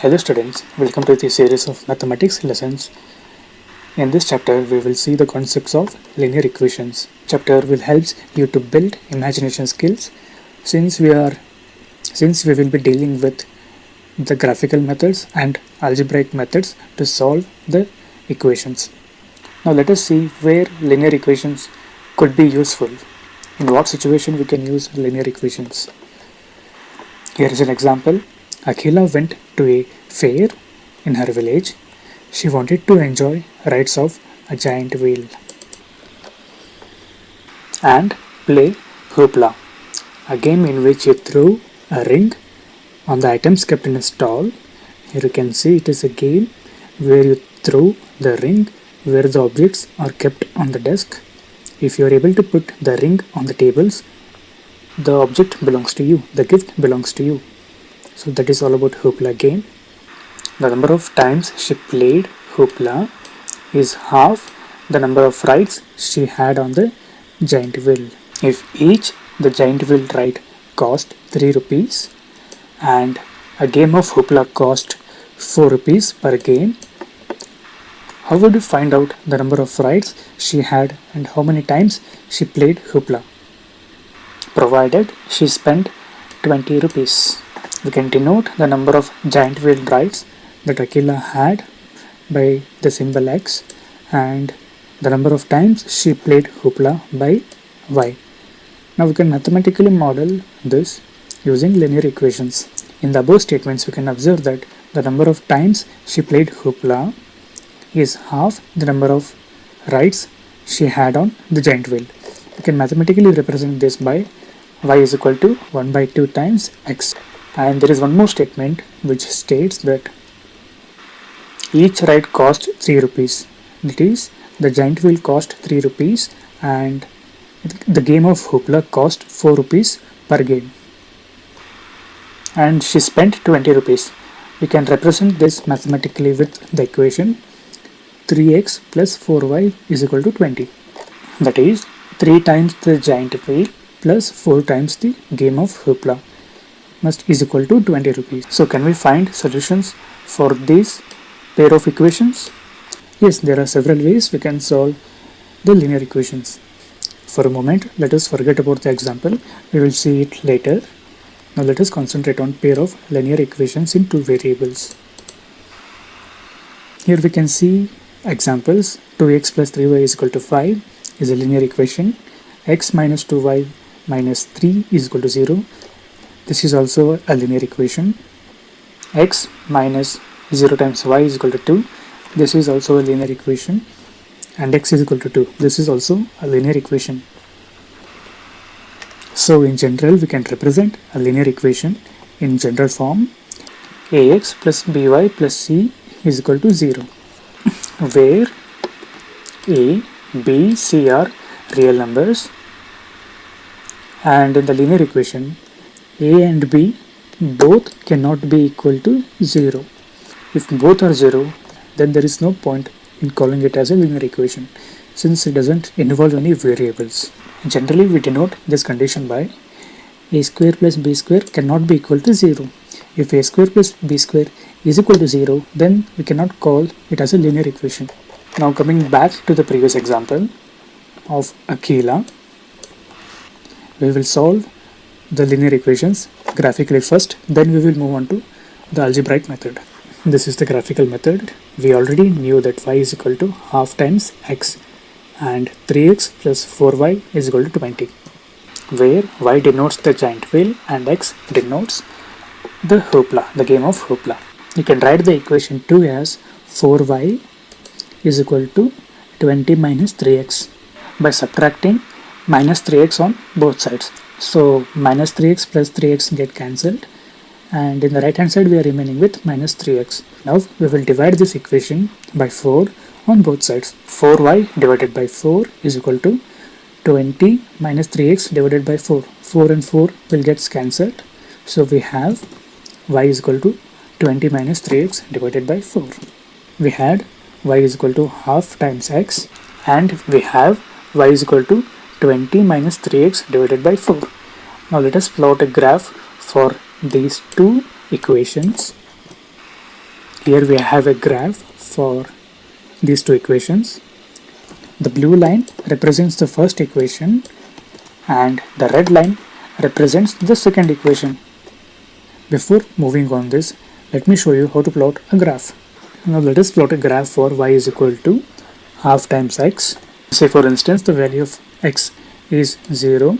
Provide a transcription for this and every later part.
Hello students, welcome to this series of mathematics lessons. In this chapter, we will see the concepts of linear equations. Chapter will help you to build imagination skills since we will be dealing with the graphical methods and algebraic methods to solve the equations. Now let us see where linear equations could be useful. In what situation we can use linear equations. Here is an example. Akhila went to a fair in her village. She wanted to enjoy rides of a giant wheel and play hoopla, a game in which you throw a ring on the items kept in a stall. Here you can see it is a game where you throw the ring where the objects are kept on the desk. If you are able to put the ring on the tables, the object belongs to you, the gift belongs to you. So that is all about hoopla game. The number of times she played hoopla is half the number of rides she had on the giant wheel. If each the giant wheel ride cost 3 rupees and a game of hoopla cost 4 rupees per game, how would you find out the number of rides she had and how many times she played hoopla? Provided she spent 20 rupees. We can denote the number of giant wheel rides that Akhila had by the symbol X and the number of times she played hoopla by Y. Now we can mathematically model this using linear equations. In the above statements, we can observe that the number of times she played hoopla is half the number of rides she had on the giant wheel. We can mathematically represent this by y is equal to 1 by 2 times x. And there is one more statement which states that each ride cost 3 rupees. That is, the giant wheel cost 3 rupees and the game of hoopla cost 4 rupees per game. And she spent 20 rupees. We can represent this mathematically with the equation 3x plus 4y is equal to 20. That is 3 times the giant wheel plus 4 times the game of hoopla must is equal to 20 rupees. So can we find solutions for this pair of equations? Yes, there are several ways we can solve the linear equations. For a moment, let us forget about the example. We will see it later. Now let us concentrate on pair of linear equations in two variables. Here we can see examples. 2x plus 3y is equal to 5 is a linear equation. X minus 2y minus 3 is equal to 0. This is also a linear equation. X minus 0 times y is equal to 2. This is also a linear equation. And x is equal to 2. This is also a linear equation. So in general, we can represent a linear equation in general form. Ax plus by plus c is equal to 0. Where a, b, c are real numbers. And in the linear equation, a and b both cannot be equal to 0. If both are 0, then there is no point in calling it as a linear equation since it doesn't involve any variables. Generally, we denote this condition by a square plus b square cannot be equal to 0. If a square plus b square is equal to 0, then we cannot call it as a linear equation. Now coming back to the previous example of Akhila, we will solve the linear equations graphically first, then we will move on to the algebraic method. This is the graphical method. We already knew that y is equal to half times x and 3x plus 4y is equal to 20, where y denotes the giant wheel and x denotes the hoopla, the game of hoopla. You can write the equation 2 as 4y is equal to 20 minus 3x by subtracting minus 3x on both sides. So minus 3x plus 3x get cancelled and in the right hand side we are remaining with minus 3x. Now we will divide this equation by 4 on both sides. 4y divided by 4 is equal to 20 minus 3x divided by 4. 4 and 4 will get cancelled. So we have y is equal to 20 minus 3x divided by 4. We had y is equal to half times x and we have y is equal to 20 minus 3x divided by 4. Now let us plot a graph for these two equations. Here we have a graph for these two equations. The blue line represents the first equation and the red line represents the second equation. Before moving on this, let me show you how to plot a graph. Now let us plot a graph for y is equal to half times x. Say for instance the value of x is 0.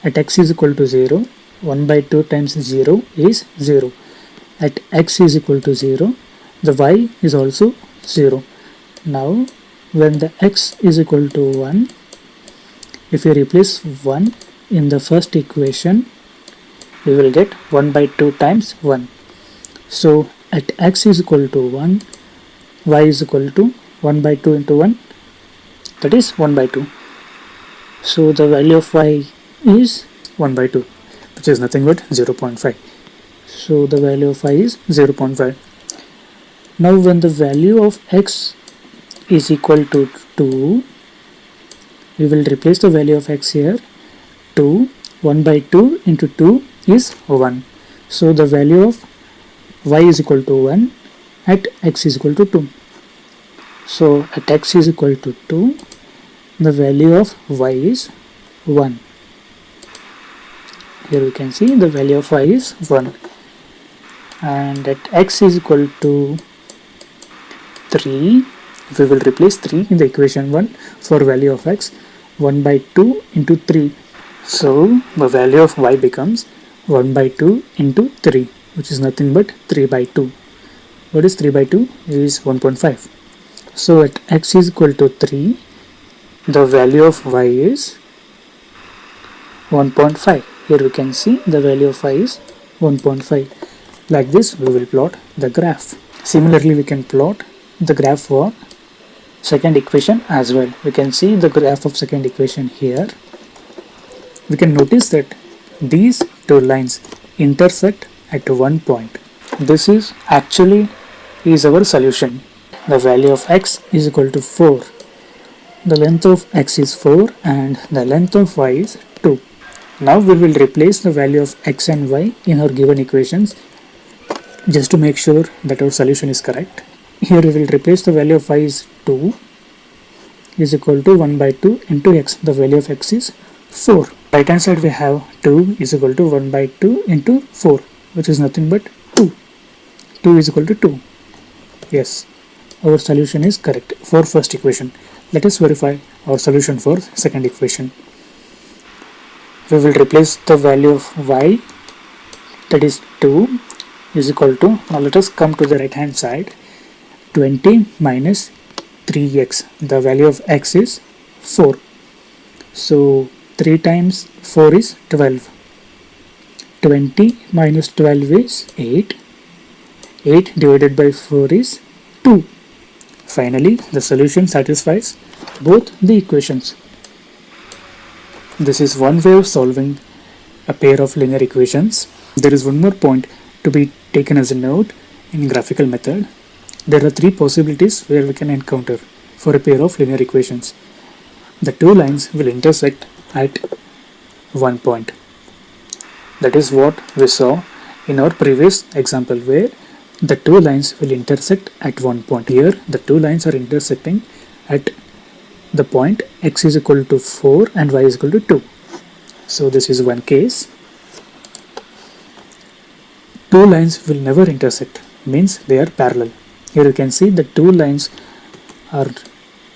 At x is equal to 0, 1 by 2 times 0 is 0. At x is equal to 0, the y is also 0. Now when the x is equal to 1, if you replace 1 in the first equation, we will get 1 by 2 times 1. So at x is equal to 1, y is equal to 1 by 2 into 1, that is 1 by 2. So the value of y is 1 by 2, which is nothing but 0.5. So the value of y is 0.5. Now when the value of x is equal to 2, we will replace the value of x here. 2, 1 by 2 into 2 is 1. So the value of y is equal to 1 at x is equal to 2. So at x is equal to 2, the value of y is 1. Here we can see the value of y is 1. And at x is equal to 3, we will replace 3 in the equation 1 for value of x, 1 by 2 into 3. So the value of y becomes 1 by 2 into 3, which is nothing but 3 by 2. What is 3 by 2? Is 1.5. So at x is equal to 3, the value of y is 1.5. Here we can see the value of y is 1.5. Like this we will plot the graph. Similarly we can plot the graph for second equation as well. We can see the graph of second equation here. We can notice that these two lines intersect at one point. This is actually our solution. The value of x is equal to 4. The length of x is 4 and the length of y is 2. Now we will replace the value of x and y in our given equations just to make sure that our solution is correct. Here we will replace the value of y is 2 is equal to 1 by 2 into x. The value of x is 4. Right hand side we have 2 is equal to 1 by 2 into 4, which is nothing but 2. 2 is equal to 2. Yes, our solution is correct for first equation. Let us verify our solution for second equation. We will replace the value of y, that is 2, is equal to, now let us come to the right hand side, 20 minus 3x. The value of x is 4. So 3 times 4 is 12. 20 minus 12 is 8. 8 divided by 4 is 2. Finally, the solution satisfies both the equations. This is one way of solving a pair of linear equations. There is one more point to be taken as a note in graphical method. There are 3 possibilities where we can encounter for a pair of linear equations. The two lines will intersect at one point. That is what we saw in our previous example, where the two lines will intersect at one point. Here the two lines are intersecting at the point x is equal to 4 and y is equal to 2. So this is one case. Two lines will never intersect, means they are parallel. Here you can see the two lines are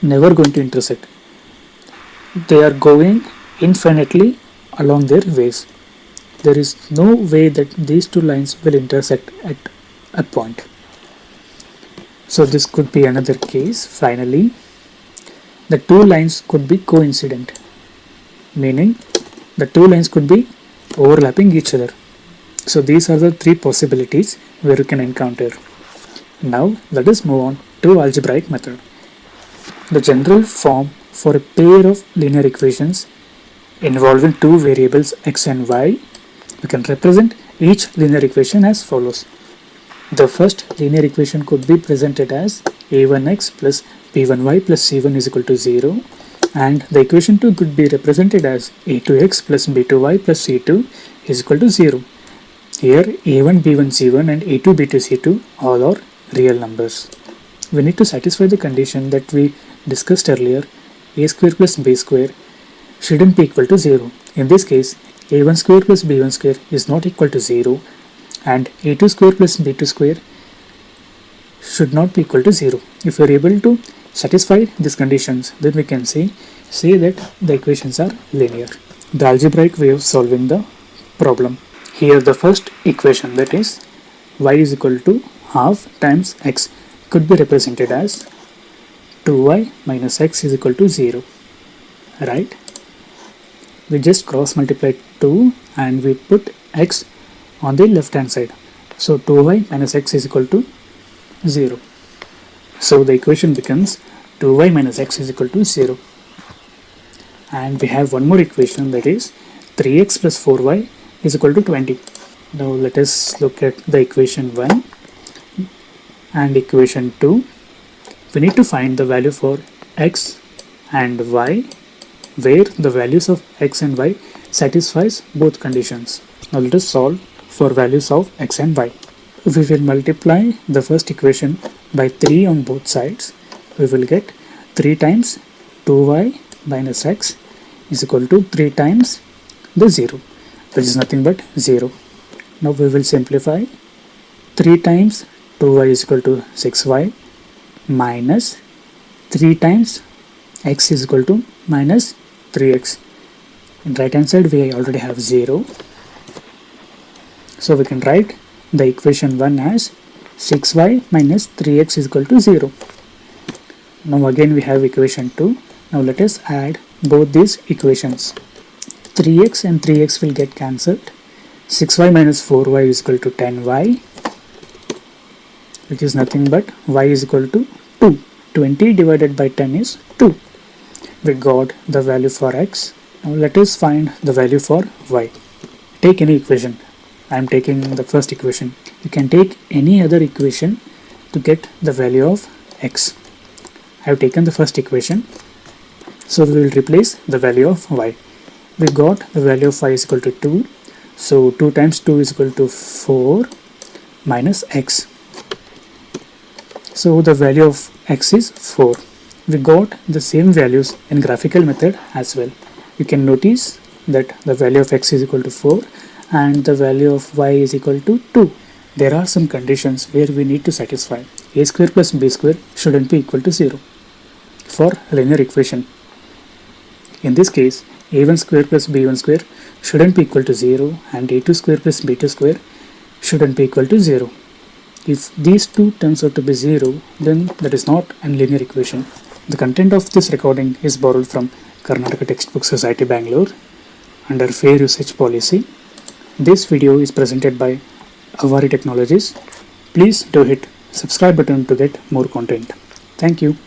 never going to intersect. They are going infinitely along their ways. There is no way that these two lines will intersect at a point. So this could be another case. Finally, the two lines could be coincident, meaning the two lines could be overlapping each other. So these are the 3 possibilities where you can encounter. Now let us move on to algebraic method. The general form for a pair of linear equations involving 2 variables x and y, we can represent each linear equation as follows. The first linear equation could be presented as a1x plus b1y plus c1 is equal to 0, and the equation 2 could be represented as a2x plus b2y plus c2 is equal to 0. Here a1 b1 c1 and a2 b2 c2 all are real numbers. We need to satisfy the condition that we discussed earlier, a square plus b square shouldn't be equal to 0. In this case, a1 square plus b1 square is not equal to 0 and a2 square plus b2 square should not be equal to 0. If we are able to satisfy these conditions, then we can say that the equations are linear. The algebraic way of solving the problem. Here the first equation, that is y is equal to half times x, could be represented as 2y minus x is equal to 0, right? We just cross multiply 2 and we put x on the left hand side. So 2y minus x is equal to 0. So the equation becomes 2y minus x is equal to 0. And we have one more equation, that is 3x plus 4y is equal to 20. Now let us look at the equation 1 and equation 2. We need to find the value for x and y where the values of x and y satisfies both conditions. Now let us solve for values of x and y. We will multiply the first equation by 3 on both sides. We will get 3 times 2y minus x is equal to 3 times the 0, which is nothing but 0. Now we will simplify. 3 times 2y is equal to 6y minus 3 times x is equal to minus 3x. In right hand side we already have 0. So we can write the equation 1 as 6y minus 3x is equal to 0. Now again we have equation 2. Now let us add both these equations. 3x and 3x will get cancelled. 6y minus 4y is equal to 10y, which is nothing but y is equal to 2. 20 divided by 10 is 2. We got the value for x. Now let us find the value for y. Take any equation. I am taking the first equation. You can take any other equation to get the value of x. I have taken the first equation. So we will replace the value of y. We got the value of y is equal to 2. So 2 times 2 is equal to 4 minus x. So the value of x is 4. We got the same values in graphical method as well. You can notice that the value of x is equal to 4 and the value of y is equal to 2. There are some conditions where we need to satisfy. A square plus b square shouldn't be equal to 0 for linear equation. In this case, a1 square plus b1 square shouldn't be equal to 0 and a2 square plus b2 square shouldn't be equal to 0. If these two turns out to be 0, then that is not a linear equation. The content of this recording is borrowed from Karnataka Textbook Society, Bangalore under Fair Usage Policy. This video is presented by Avari Technologies. Please do hit subscribe button to get more content. Thank you.